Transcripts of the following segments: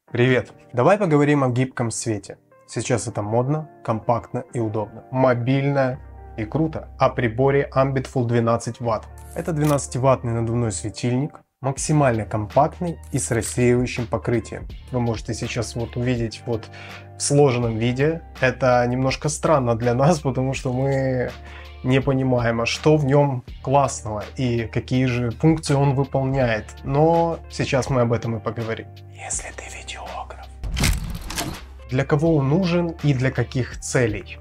Привет! Давай поговорим о гибком свете. Сейчас это модно, компактно и удобно. Мобильно и круто. О приборе Ambitful 12 Вт. Это 12-ваттный надувной светильник, максимально компактный и с рассеивающим покрытием. Вы можете сейчас увидеть в сложенном виде. Это немножко странно для нас, потому что мы не понимаем, а что в нем классного и какие же функции он выполняет. Но сейчас мы об этом и поговорим. Если ты видеограф. Для кого он нужен и для каких целей?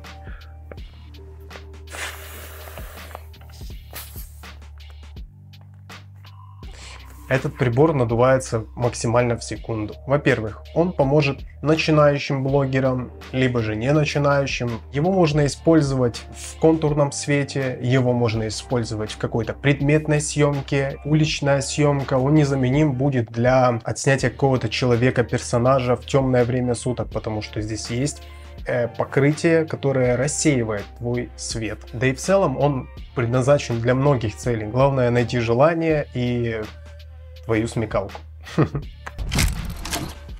Этот прибор надувается максимально в секунду. Во-первых, он поможет начинающим блогерам, либо же не начинающим. Его можно использовать в контурном свете, его можно использовать в какой-то предметной съемке, уличная съемка. Он незаменим будет для отснятия какого-то человека, персонажа в темное время суток, потому что здесь есть покрытие, которое рассеивает твой свет. Да и в целом он предназначен для многих целей. Главное найти желание и твою смекалку.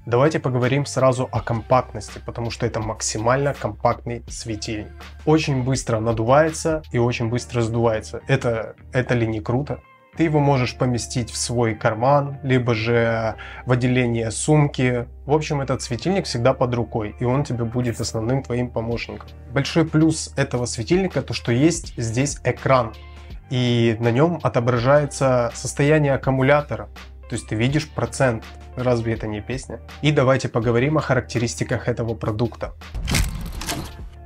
Давайте поговорим сразу о компактности, потому что это максимально компактный светильник. Очень быстро надувается и очень быстро сдувается. Это ли не круто? Ты его можешь поместить в свой карман, либо же в отделение сумки. В общем, этот светильник всегда под рукой, и он тебе будет основным твоим помощником. Большой плюс этого светильника то, что есть здесь экран. И на нем отображается состояние аккумулятора. То есть ты видишь процент. Разве это не песня? И давайте поговорим о характеристиках этого продукта.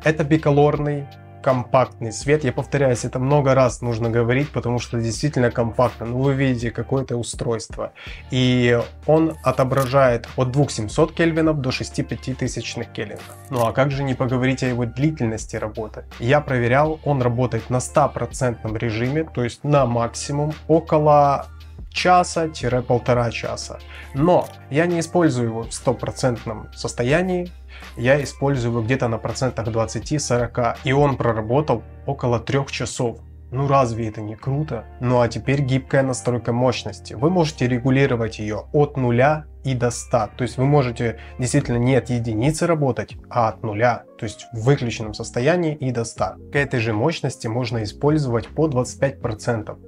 Это биколорный компактный свет. Я повторяюсь, это много раз нужно говорить, потому что действительно компактно. Но вы видите какое-то устройство. И он отображает от 2700 кельвинов до 6500 кельвинов. Ну а как же не поговорить о его длительности работы? Я проверял, он работает на 100% режиме, то есть на максимум около часа-полтора часа. Но я не использую его в 100% состоянии. Я использую его где-то на процентах 20-40, и он проработал около 3 часов. Ну разве это не круто? Ну а теперь гибкая настройка мощности. Вы можете регулировать ее от 0 и до 100. То есть вы можете действительно не от единицы работать, а от 0, то есть в выключенном состоянии и до 100. К этой же мощности можно использовать по 25%.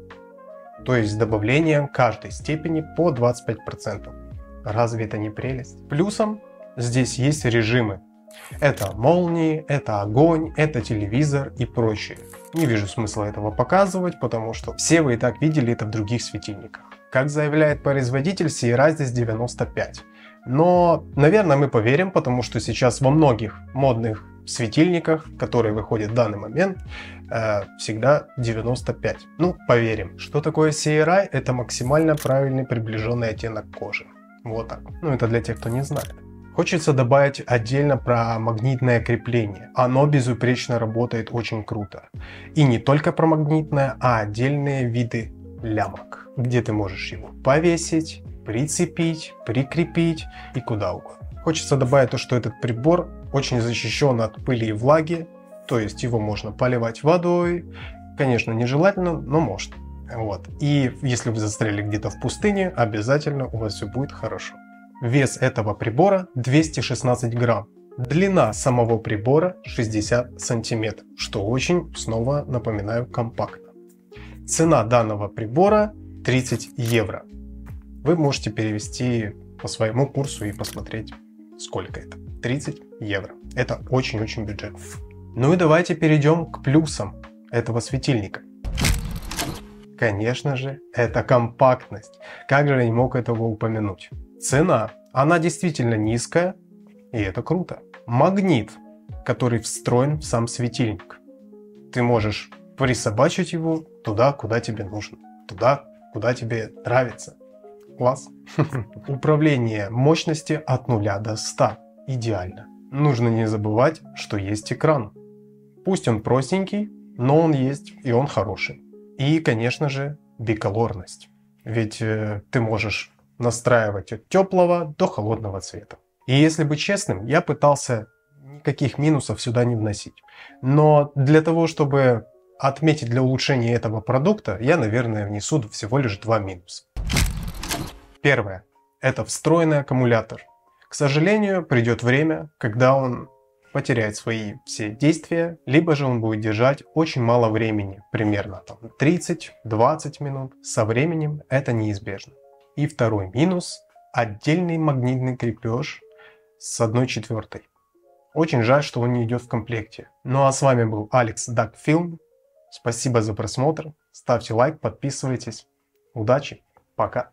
То есть с добавлением каждой степени по 25%. Разве это не прелесть? Плюсом здесь есть режимы. Это молнии, это огонь, это телевизор и прочее. Не вижу смысла этого показывать, потому что все вы и так видели это в других светильниках. Как заявляет производитель, CRI здесь 95. Но, наверное, мы поверим, потому что сейчас во многих модных светильниках, которые выходят в данный момент, всегда 95. Ну, поверим. Что такое CRI? Это максимально правильный приближенный оттенок кожи. Вот так. Ну, это для тех, кто не знает. Хочется добавить отдельно про магнитное крепление. Оно безупречно работает очень круто. И не только про магнитное, а отдельные виды лямок, где ты можешь его повесить, прицепить, прикрепить и куда угодно. Хочется добавить то, что этот прибор очень защищен от пыли и влаги, то есть его можно поливать водой, конечно нежелательно, но можно. Вот. И если вы застряли где-то в пустыне, обязательно у вас все будет хорошо. Вес этого прибора 216 грамм. Длина самого прибора 60 сантиметров, что очень, снова напоминаю, компактно. Цена данного прибора 30 евро. Вы можете перевести по своему курсу и посмотреть, сколько это. 30 евро. Это очень-очень бюджетно. Ну и давайте перейдем к плюсам этого светильника. Конечно же, это компактность. Как же я не мог этого упомянуть? Цена. Она действительно низкая, и это круто. Магнит, который встроен в сам светильник. Ты можешь присобачить его туда, куда тебе нужно. Туда, куда тебе нравится. Класс. Управление мощности от 0 до 100. Идеально. Нужно не забывать, что есть экран. Пусть он простенький, но он есть, и он хороший. И, конечно же, биколорность. Ведь ты можешь настраивать от теплого до холодного цвета. И если быть честным, я пытался никаких минусов сюда не вносить. Но для того, чтобы отметить для улучшения этого продукта, я, наверное, внесу всего лишь 2 минуса. Первое. Это встроенный аккумулятор, К сожалению, придет время, когда он потеряет свои все действия, либо же он будет держать очень мало времени, примерно там 30-20 минут. Со временем это неизбежно. И второй минус – отдельный магнитный крепеж с 1/4. Очень жаль, что он не идет в комплекте. Ну а с вами был Алекс Дакфилм. Спасибо за просмотр. Ставьте лайк, подписывайтесь. Удачи, пока.